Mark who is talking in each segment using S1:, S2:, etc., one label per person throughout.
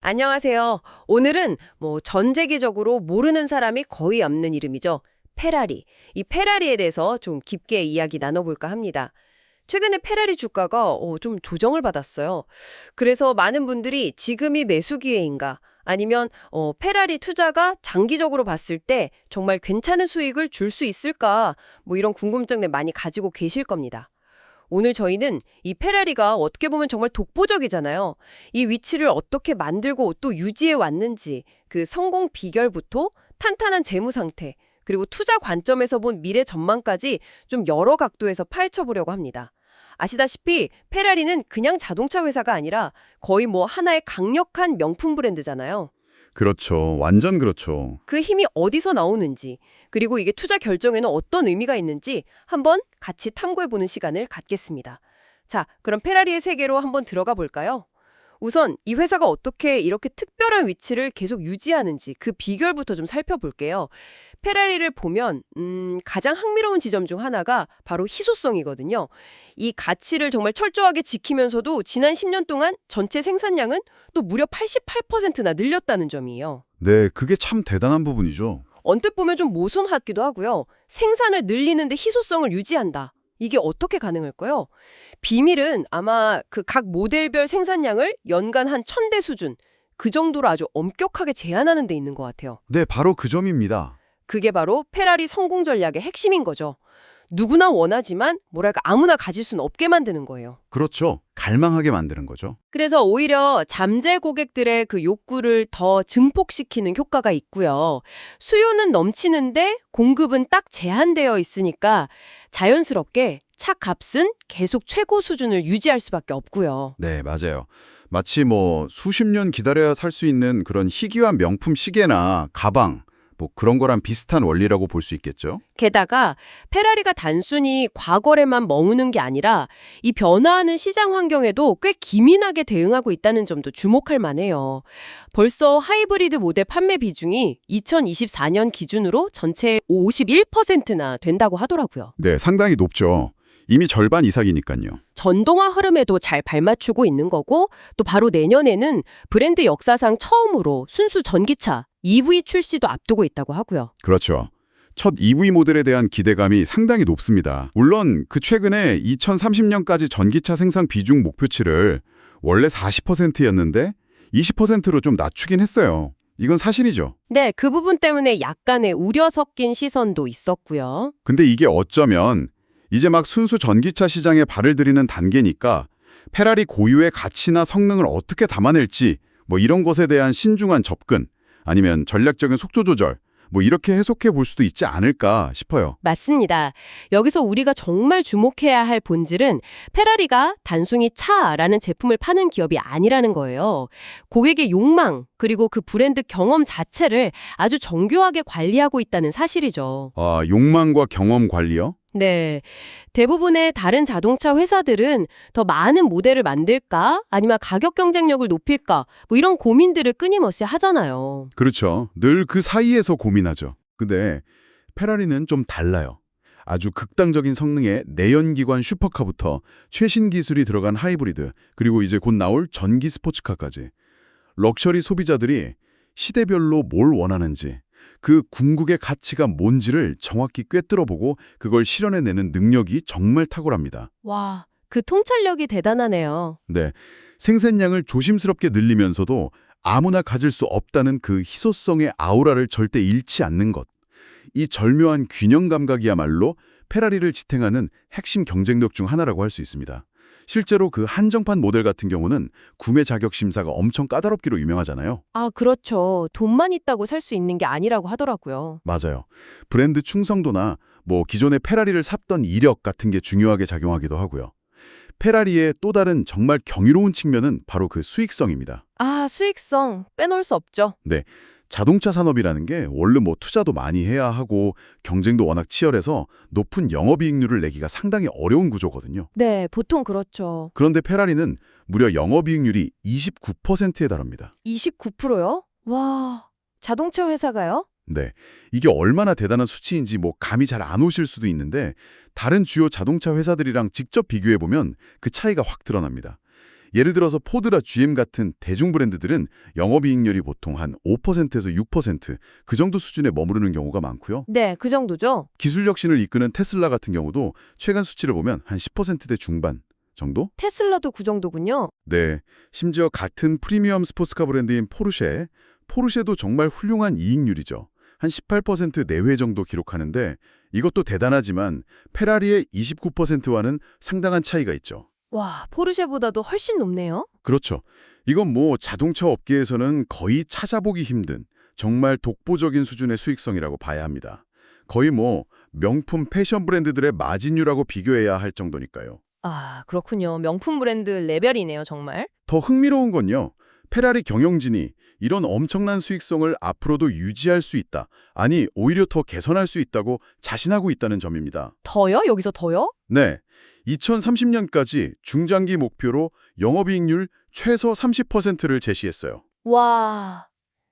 S1: 안녕하세요. 오늘은 전 세계적으로 모르는 사람이 거의 없는 이름이죠. 페라리. 이 페라리에 대해서 좀 깊게 이야기 나눠볼까 합니다. 최근에 페라리 주가가 좀 조정을 받았어요. 그래서 많은 분들이 지금이 매수 기회인가? 아니면 페라리 투자가 장기적으로 봤을 때 정말 괜찮은 수익을 줄 수 있을까? 이런 궁금증을 많이 가지고 계실 겁니다. 오늘 저희는 이 페라리가 어떻게 보면 정말 독보적이잖아요. 이 위치를 어떻게 만들고 또 유지해 왔는지, 그 성공 비결부터 탄탄한 재무 상태, 그리고 투자 관점에서 본 미래 전망까지 좀 여러 각도에서 파헤쳐 보려고 합니다. 아시다시피 페라리는 그냥 자동차 회사가 아니라 거의 하나의 강력한 명품 브랜드잖아요.
S2: 그렇죠. 완전 그렇죠.
S1: 그 힘이 어디서 나오는지, 그리고 이게 투자 결정에는 어떤 의미가 있는지 한번 같이 탐구해보는 시간을 갖겠습니다. 자, 그럼 페라리의 세계로 한번 들어가 볼까요? 우선 이 회사가 어떻게 이렇게 특별한 위치를 계속 유지하는지 그 비결부터 좀 살펴볼게요. 페라리를 보면 가장 흥미로운 지점 중 하나가 바로 희소성이거든요. 이 가치를 정말 철저하게 지키면서도 지난 10년 동안 전체 생산량은 또 무려 88%나 늘렸다는 점이에요.
S2: 네, 그게 참 대단한 부분이죠.
S1: 언뜻 보면 좀 모순하기도 하고요. 생산을 늘리는데 희소성을 유지한다. 이게 어떻게 가능할까요? 비밀은 아마 그 각 모델별 생산량을 연간 한 1000대 수준, 그 정도로 아주 엄격하게 제한하는 데 있는 것 같아요.
S2: 네, 바로 그 점입니다.
S1: 그게 바로 페라리 성공 전략의 핵심인 거죠. 누구나 원하지만 아무나 가질 수는 없게 만드는 거예요.
S2: 그렇죠. 갈망하게 만드는 거죠.
S1: 그래서 오히려 잠재 고객들의 그 욕구를 더 증폭시키는 효과가 있고요. 수요는 넘치는데 공급은 딱 제한되어 있으니까 자연스럽게 차 값은 계속 최고 수준을 유지할 수밖에 없고요.
S2: 네, 맞아요. 마치 수십 년 기다려야 살 수 있는 그런 희귀한 명품 시계나 가방, 그런 거랑 비슷한 원리라고 볼 수 있겠죠.
S1: 게다가 페라리가 단순히 과거에만 머무는 게 아니라 이 변화하는 시장 환경에도 꽤 기민하게 대응하고 있다는 점도 주목할 만해요. 벌써 하이브리드 모델 판매 비중이 2024년 기준으로 전체의 51%나 된다고 하더라고요.
S2: 네, 상당히 높죠. 이미 절반 이상이니까요.
S1: 전동화 흐름에도 잘 발맞추고 있는 거고, 또 바로 내년에는 브랜드 역사상 처음으로 순수 전기차 EV 출시도 앞두고 있다고 하고요.
S2: 그렇죠. 첫 EV 모델에 대한 기대감이 상당히 높습니다. 물론 그 최근에 2030년까지 전기차 생산 비중 목표치를 원래 40%였는데 20%로 좀 낮추긴 했어요. 이건 사실이죠.
S1: 네, 그 부분 때문에 약간의 우려 섞인 시선도 있었고요.
S2: 근데 이게 어쩌면 이제 막 순수 전기차 시장에 발을 들이는 단계니까 페라리 고유의 가치나 성능을 어떻게 담아낼지 이런 것에 대한 신중한 접근 아니면 전략적인 속도 조절 이렇게 해석해 볼 수도 있지 않을까 싶어요.
S1: 맞습니다. 여기서 우리가 정말 주목해야 할 본질은 페라리가 단순히 차라는 제품을 파는 기업이 아니라는 거예요. 고객의 욕망, 그리고 그 브랜드 경험 자체를 아주 정교하게 관리하고 있다는 사실이죠.
S2: 아, 욕망과 경험 관리요?
S1: 네. 대부분의 다른 자동차 회사들은 더 많은 모델을 만들까? 아니면 가격 경쟁력을 높일까? 이런 고민들을 끊임없이 하잖아요.
S2: 그렇죠. 늘 그 사이에서 고민하죠. 근데 페라리는 좀 달라요. 아주 극단적인 성능의 내연기관 슈퍼카부터 최신 기술이 들어간 하이브리드, 그리고 이제 곧 나올 전기 스포츠카까지. 럭셔리 소비자들이 시대별로 뭘 원하는지, 그 궁극의 가치가 뭔지를 정확히 꿰뚫어보고 그걸 실현해내는 능력이 정말 탁월합니다.
S1: 와, 그 통찰력이 대단하네요.
S2: 네, 생산량을 조심스럽게 늘리면서도 아무나 가질 수 없다는 그 희소성의 아우라를 절대 잃지 않는 것. 이 절묘한 균형 감각이야말로 페라리를 지탱하는 핵심 경쟁력 중 하나라고 할 수 있습니다. 실제로 그 한정판 모델 같은 경우는 구매 자격 심사가 엄청 까다롭기로 유명하잖아요.
S1: 아, 그렇죠. 돈만 있다고 살 수 있는 게 아니라고 하더라고요.
S2: 맞아요. 브랜드 충성도나 기존의 페라리를 샀던 이력 같은 게 중요하게 작용하기도 하고요. 페라리의 또 다른 정말 경이로운 측면은 바로 그 수익성입니다.
S1: 아, 수익성 빼놓을 수 없죠.
S2: 네. 자동차 산업이라는 게 원래 투자도 많이 해야 하고 경쟁도 워낙 치열해서 높은 영업이익률을 내기가 상당히 어려운 구조거든요.
S1: 네, 보통 그렇죠.
S2: 그런데 페라리는 무려 영업이익률이 29%에 달합니다.
S1: 29%요? 와, 자동차 회사가요?
S2: 네, 이게 얼마나 대단한 수치인지 감이 잘 안 오실 수도 있는데 다른 주요 자동차 회사들이랑 직접 비교해보면 그 차이가 확 드러납니다. 예를 들어서 포드나 GM 같은 대중 브랜드들은 영업이익률이 보통 한 5%에서 6%, 그 정도 수준에 머무르는 경우가 많고요.
S1: 네, 그 정도죠.
S2: 기술 혁신을 이끄는 테슬라 같은 경우도 최근 수치를 보면 한 10%대 중반 정도?
S1: 테슬라도 그 정도군요.
S2: 네, 심지어 같은 프리미엄 스포츠카 브랜드인 포르쉐도 정말 훌륭한 이익률이죠. 한 18% 내외 정도 기록하는데 이것도 대단하지만 페라리의 29%와는 상당한 차이가 있죠.
S1: 와, 포르쉐보다도 훨씬 높네요.
S2: 그렇죠. 이건 뭐 자동차 업계에서는 거의 찾아보기 힘든 정말 독보적인 수준의 수익성이라고 봐야 합니다. 거의 뭐 명품 패션 브랜드들의 마진율하고 비교해야 할 정도니까요.
S1: 아, 그렇군요. 명품 브랜드 레벨이네요, 정말.
S2: 더 흥미로운 건요. 페라리 경영진이 이런 엄청난 수익성을 앞으로도 유지할 수 있다. 아니, 오히려 더 개선할 수 있다고 자신하고 있다는 점입니다.
S1: 더요? 여기서 더요?
S2: 네. 2030년까지 중장기 목표로 영업이익률 최소 30%를 제시했어요.
S1: 와,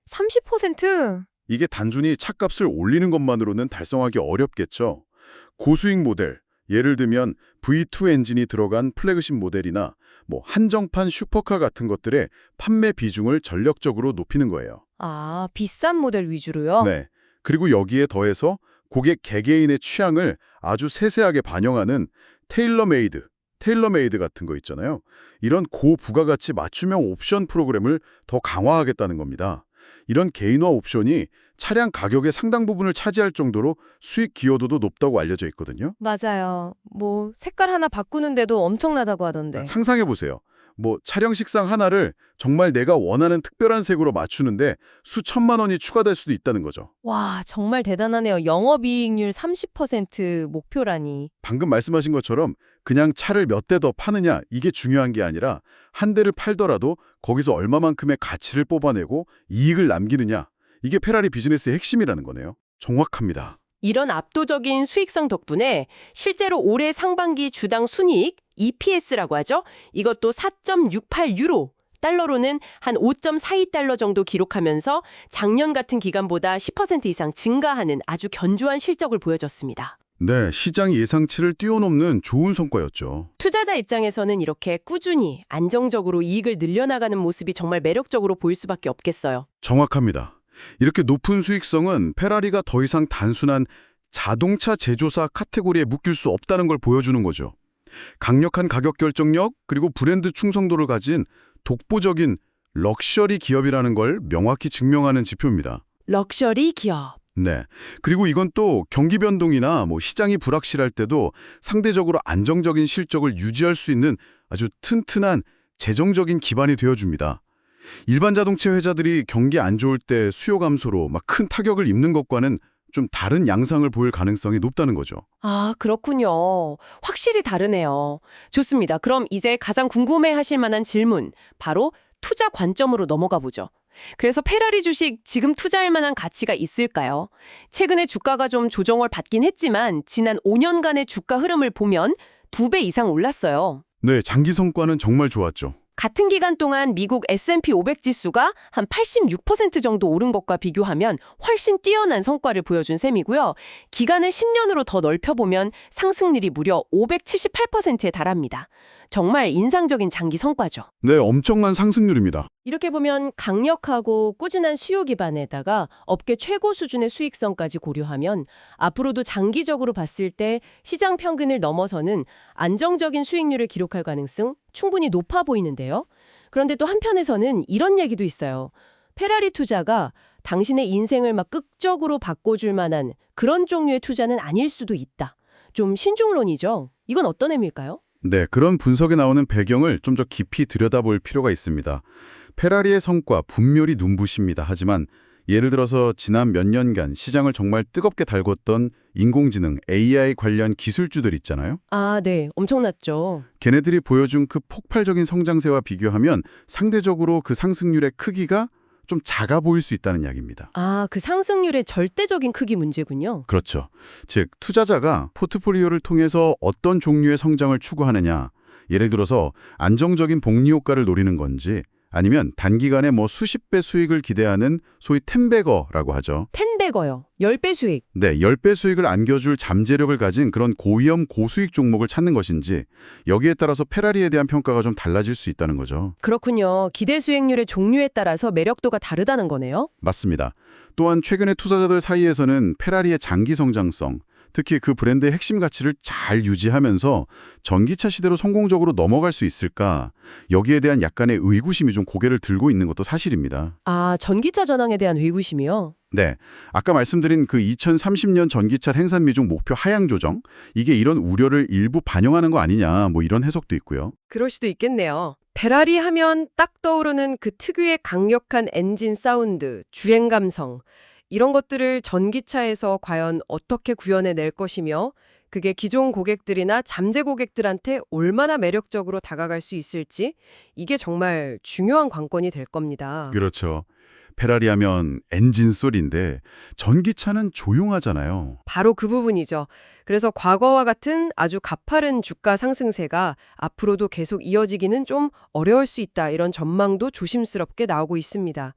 S1: 30%?
S2: 이게 단순히 차값을 올리는 것만으로는 달성하기 어렵겠죠. 고수익 모델, 예를 들면 V2 엔진이 들어간 플래그십 모델이나 뭐 한정판 슈퍼카 같은 것들의 판매 비중을 전력적으로 높이는 거예요.
S1: 아, 비싼 모델 위주로요?
S2: 네. 그리고 여기에 더해서 고객 개개인의 취향을 아주 세세하게 반영하는 테일러메이드 같은 거 있잖아요. 이런 고부가가치 맞춤형 옵션 프로그램을 더 강화하겠다는 겁니다. 이런 개인화 옵션이 차량 가격의 상당 부분을 차지할 정도로 수익 기여도도 높다고 알려져 있거든요.
S1: 맞아요. 뭐 색깔 하나 바꾸는데도 엄청나다고 하던데.
S2: 상상해보세요. 뭐 차량 식상 하나를 정말 내가 원하는 특별한 색으로 맞추는데 수천만 원이 추가될 수도 있다는 거죠.
S1: 와, 정말 대단하네요. 영업이익률 30% 목표라니.
S2: 방금 말씀하신 것처럼 그냥 차를 몇 대 더 파느냐 이게 중요한 게 아니라 한 대를 팔더라도 거기서 얼마만큼의 가치를 뽑아내고 이익을 남기느냐 이게 페라리 비즈니스의 핵심이라는 거네요. 정확합니다.
S3: 이런 압도적인 수익성 덕분에 실제로 올해 상반기 주당 순이익 EPS라고 하죠. 이것도 4.68유로, 달러로는 한 5.42달러 정도 기록하면서 작년 같은 기간보다 10% 이상 증가하는 아주 견조한 실적을 보여줬습니다.
S2: 네, 시장 예상치를 뛰어넘는 좋은 성과였죠.
S3: 투자자 입장에서는 이렇게 꾸준히 안정적으로 이익을 늘려나가는 모습이 정말 매력적으로 보일 수밖에 없겠어요.
S2: 정확합니다. 이렇게 높은 수익성은 페라리가 더 이상 단순한 자동차 제조사 카테고리에 묶일 수 없다는 걸 보여주는 거죠. 강력한 가격 결정력 그리고 브랜드 충성도를 가진 독보적인 럭셔리 기업이라는 걸 명확히 증명하는 지표입니다.
S3: 럭셔리 기업.
S2: 네. 그리고 이건 또 경기 변동이나 뭐 시장이 불확실할 때도 상대적으로 안정적인 실적을 유지할 수 있는 아주 튼튼한 재정적인 기반이 되어줍니다. 일반 자동차 회사들이 경기 안 좋을 때 수요 감소로 막 큰 타격을 입는 것과는 좀 다른 양상을 보일 가능성이 높다는 거죠.
S3: 아, 그렇군요. 확실히 다르네요. 좋습니다. 그럼 이제 가장 궁금해하실 만한 질문, 바로 투자 관점으로 넘어가 보죠. 그래서 페라리 주식 지금 투자할 만한 가치가 있을까요? 최근에 주가가 좀 조정을 받긴 했지만 지난 5년간의 주가 흐름을 보면 2배 이상 올랐어요.
S2: 네, 장기 성과는 정말 좋았죠.
S3: 같은 기간 동안 미국 S&P 500 지수가 한 86% 정도 오른 것과 비교하면 훨씬 뛰어난 성과를 보여준 셈이고요. 기간을 10년으로 더 넓혀보면 상승률이 무려 578%에 달합니다. 정말 인상적인 장기 성과죠.
S2: 네, 엄청난 상승률입니다.
S3: 이렇게 보면 강력하고 꾸준한 수요 기반에다가 업계 최고 수준의 수익성까지 고려하면 앞으로도 장기적으로 봤을 때 시장 평균을 넘어서는 안정적인 수익률을 기록할 가능성 충분히 높아 보이는데요. 그런데 또 한편에서는 이런 얘기도 있어요. 페라리 투자가 당신의 인생을 막 극적으로 바꿔줄 만한 그런 종류의 투자는 아닐 수도 있다. 좀 신중론이죠. 이건 어떤 의미일까요?
S2: 네, 그런 분석에 나오는 배경을 좀 더 깊이 들여다볼 필요가 있습니다. 페라리의 성과 분명히 눈부십니다. 하지만 예를 들어서 지난 몇 년간 시장을 정말 뜨겁게 달궜던 인공지능, AI 관련 기술주들 있잖아요.
S3: 아, 네. 엄청났죠.
S2: 걔네들이 보여준 그 폭발적인 성장세와 비교하면 상대적으로 그 상승률의 크기가 좀 작아 보일 수 있다는 이야기입니다.
S3: 아, 그 상승률의 절대적인 크기 문제군요.
S2: 그렇죠. 즉, 투자자가 포트폴리오를 통해서 어떤 종류의 성장을 추구하느냐, 예를 들어서 안정적인 복리 효과를 노리는 건지 아니면 단기간에 뭐 수십 배 수익을 기대하는 소위 텐베거라고 하죠.
S3: 텐베거요. 10배 수익.
S2: 네, 10배 수익을 안겨줄 잠재력을 가진 그런 고위험 고수익 종목을 찾는 것인지 여기에 따라서 페라리에 대한 평가가 좀 달라질 수 있다는 거죠.
S3: 그렇군요. 기대 수익률의 종류에 따라서 매력도가 다르다는 거네요.
S2: 맞습니다. 또한 최근에 투자자들 사이에서는 페라리의 장기 성장성, 특히 그 브랜드의 핵심 가치를 잘 유지하면서 전기차 시대로 성공적으로 넘어갈 수 있을까? 여기에 대한 약간의 의구심이 좀 고개를 들고 있는 것도 사실입니다.
S3: 아, 전기차 전황에 대한 의구심이요?
S2: 네, 아까 말씀드린 그 2030년 전기차 생산 미중 목표 하향 조정, 이게 이런 우려를 일부 반영하는 거 아니냐, 뭐 이런 해석도 있고요.
S1: 그럴 수도 있겠네요. 페라리 하면 딱 떠오르는 그 특유의 강력한 엔진 사운드, 주행 감성, 이런 것들을 전기차에서 과연 어떻게 구현해낼 것이며 그게 기존 고객들이나 잠재 고객들한테 얼마나 매력적으로 다가갈 수 있을지 이게 정말 중요한 관건이 될 겁니다.
S2: 그렇죠. 페라리 하면 엔진 소리인데 전기차는 조용하잖아요.
S1: 바로 그 부분이죠. 그래서 과거와 같은 아주 가파른 주가 상승세가 앞으로도 계속 이어지기는 좀 어려울 수 있다. 이런 전망도 조심스럽게 나오고 있습니다.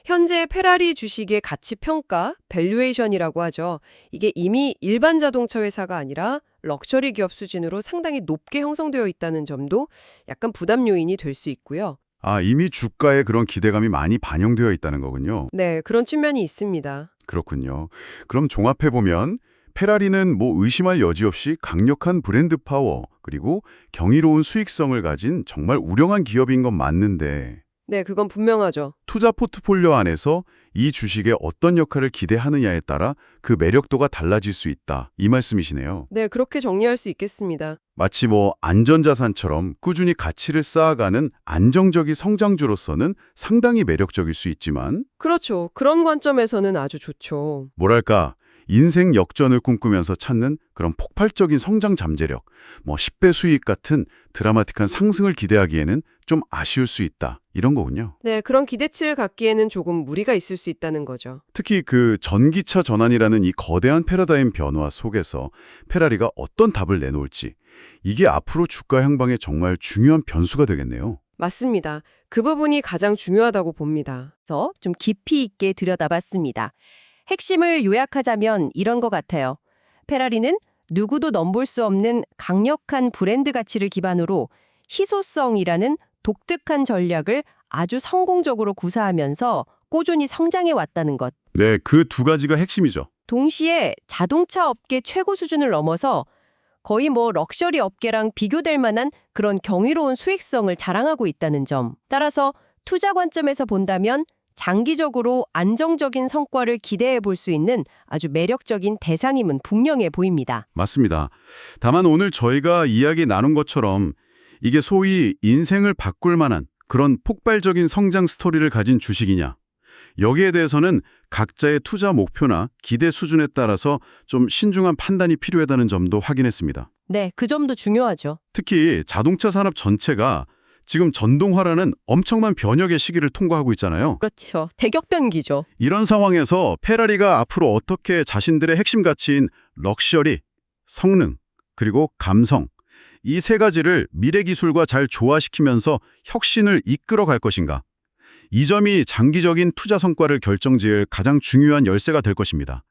S1: 현재 페라리 주식의 가치 평가, 밸류에이션이라고 하죠. 이게 이미 일반 자동차 회사가 아니라 럭셔리 기업 수준으로 상당히 높게 형성되어 있다는 점도 약간 부담 요인이 될 수 있고요.
S2: 아, 이미 주가에 그런 기대감이 많이 반영되어 있다는 거군요.
S1: 네, 그런 측면이 있습니다.
S2: 그렇군요. 그럼 종합해보면 페라리는 뭐 의심할 여지 없이 강력한 브랜드 파워, 그리고 경이로운 수익성을 가진 정말 우량한 기업인 건 맞는데
S1: 네, 그건 분명하죠.
S2: 투자 포트폴리오 안에서 이 주식에 어떤 역할을 기대하느냐에 따라 그 매력도가 달라질 수 있다. 이 말씀이시네요.
S1: 네, 그렇게 정리할 수 있겠습니다.
S2: 마치 뭐 안전자산처럼 꾸준히 가치를 쌓아가는 안정적인 성장주로서는 상당히 매력적일 수 있지만
S1: 그렇죠. 그런 관점에서는 아주 좋죠.
S2: 뭐랄까 인생 역전을 꿈꾸면서 찾는 그런 폭발적인 성장 잠재력, 뭐 10배 수익 같은 드라마틱한 상승을 기대하기에는 좀 아쉬울 수 있다. 이런 거군요.
S1: 네, 그런 기대치를 갖기에는 조금 무리가 있을 수 있다는 거죠.
S2: 특히 그 전기차 전환이라는 이 거대한 패러다임 변화 속에서 페라리가 어떤 답을 내놓을지 이게 앞으로 주가 향방에 정말 중요한 변수가 되겠네요.
S1: 맞습니다. 그 부분이 가장 중요하다고 봅니다.
S3: 그래서 좀 깊이 있게 들여다봤습니다. 핵심을 요약하자면 이런 것 같아요. 페라리는 누구도 넘볼 수 없는 강력한 브랜드 가치를 기반으로 희소성이라는 독특한 전략을 아주 성공적으로 구사하면서 꾸준히 성장해 왔다는 것.
S2: 네, 그 두 가지가 핵심이죠.
S3: 동시에 자동차 업계 최고 수준을 넘어서 거의 뭐 럭셔리 업계랑 비교될 만한 그런 경이로운 수익성을 자랑하고 있다는 점. 따라서 투자 관점에서 본다면 장기적으로 안정적인 성과를 기대해 볼 수 있는 아주 매력적인 대상임은 분명해 보입니다.
S2: 맞습니다. 다만 오늘 저희가 이야기 나눈 것처럼 이게 소위 인생을 바꿀 만한 그런 폭발적인 성장 스토리를 가진 주식이냐. 여기에 대해서는 각자의 투자 목표나 기대 수준에 따라서 좀 신중한 판단이 필요하다는 점도 확인했습니다.
S3: 네, 그 점도 중요하죠.
S2: 특히 자동차 산업 전체가 지금 전동화라는 엄청난 변혁의 시기를 통과하고 있잖아요.
S3: 그렇죠. 대격변기죠.
S2: 이런 상황에서 페라리가 앞으로 어떻게 자신들의 핵심 가치인 럭셔리, 성능, 그리고 감성, 이 세 가지를 미래 기술과 잘 조화시키면서 혁신을 이끌어 갈 것인가? 이 점이 장기적인 투자 성과를 결정지을 가장 중요한 열쇠가 될 것입니다.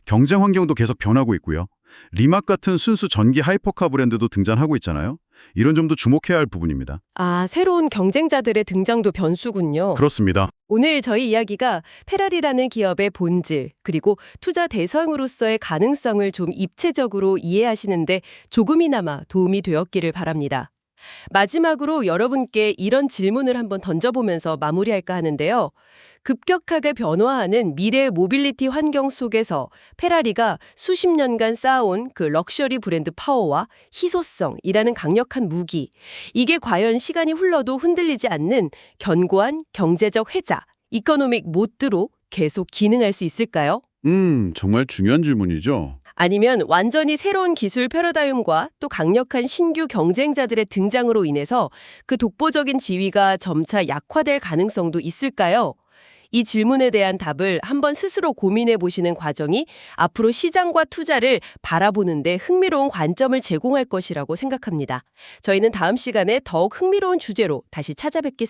S2: 경쟁 환경도 계속 변하고 있고요. 리막 같은 순수 전기 하이퍼카 브랜드도 등장하고 있잖아요. 이런 점도 주목해야 할 부분입니다.
S3: 아, 새로운 경쟁자들의 등장도 변수군요.
S2: 그렇습니다.
S3: 오늘 저희 이야기가 페라리라는 기업의 본질, 그리고 투자 대상으로서의 가능성을 좀 입체적으로 이해하시는데 조금이나마 도움이 되었기를 바랍니다. 마지막으로 여러분께 이런 질문을 한번 던져보면서 마무리할까 하는데요. 급격하게 변화하는 미래 모빌리티 환경 속에서 페라리가 수십 년간 쌓아온 그 럭셔리 브랜드 파워와 희소성이라는 강력한 무기, 이게 과연 시간이 흘러도 흔들리지 않는 견고한 경제적 회자, 이코노믹 모드로 계속 기능할 수 있을까요?
S2: 정말 중요한 질문이죠.
S3: 아니면 완전히 새로운 기술 패러다임과 또 강력한 신규 경쟁자들의 등장으로 인해서 그 독보적인 지위가 점차 약화될 가능성도 있을까요? 이 질문에 대한 답을 한번 스스로 고민해 보시는 과정이 앞으로 시장과 투자를 바라보는 데 흥미로운 관점을 제공할 것이라고 생각합니다. 저희는 다음 시간에 더욱 흥미로운 주제로 다시 찾아뵙겠습니다.